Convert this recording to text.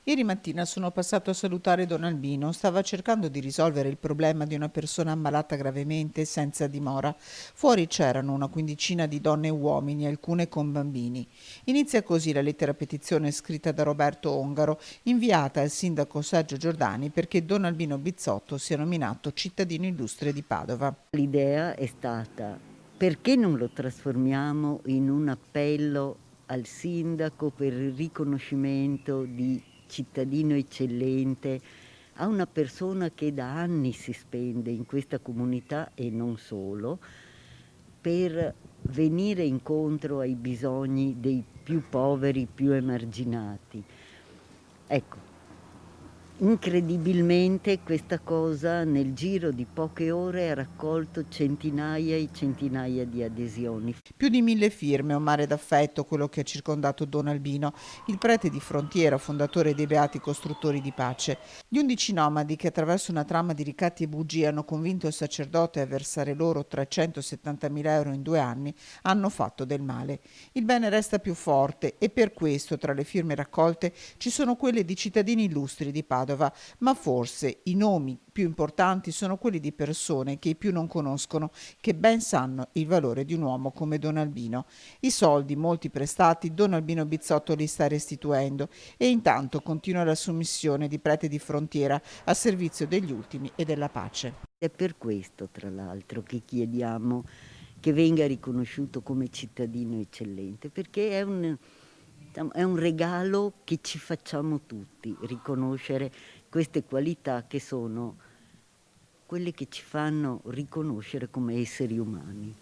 Ieri mattina sono passato a salutare Don Albino. Stava cercando di risolvere il problema di una persona ammalata gravemente e senza dimora. Fuori c'erano una quindicina di donne e uomini, alcune con bambini. Inizia così la lettera petizione scritta da Roberto Ongaro, inviata al sindaco Sergio Giordani perché Don Albino Bizzotto sia nominato cittadino illustre di Padova. L'idea è stata: perché non lo trasformiamo in un appello al sindaco per il riconoscimento di cittadino eccellente a una persona che da anni si spende in questa comunità e non solo, per venire incontro ai bisogni dei più poveri, più emarginati. Ecco, incredibilmente questa cosa nel giro di poche ore ha raccolto centinaia e centinaia di adesioni. Più di 1000 firme, un mare d'affetto, quello che ha circondato Don Albino, il prete di frontiera, fondatore dei Beati Costruttori di Pace. Gli 11 nomadi che attraverso una trama di ricatti e bugie hanno convinto il sacerdote a versare loro 370.000 euro in 2 anni, hanno fatto del male. Il bene resta più forte e per questo tra le firme raccolte ci sono quelle di cittadini illustri di Padova, ma forse i nomi più importanti sono quelli di persone che i più non conoscono, che ben sanno il valore di un uomo come Don Albino. I soldi, molti prestati, Don Albino Bizzotto li sta restituendo e intanto continua la sua missione di prete di frontiera a servizio degli ultimi e della pace. È per questo, tra l'altro, che chiediamo che venga riconosciuto come cittadino eccellente, perché è un regalo che ci facciamo tutti, riconoscere queste qualità che sono quelle che ci fanno riconoscere come esseri umani.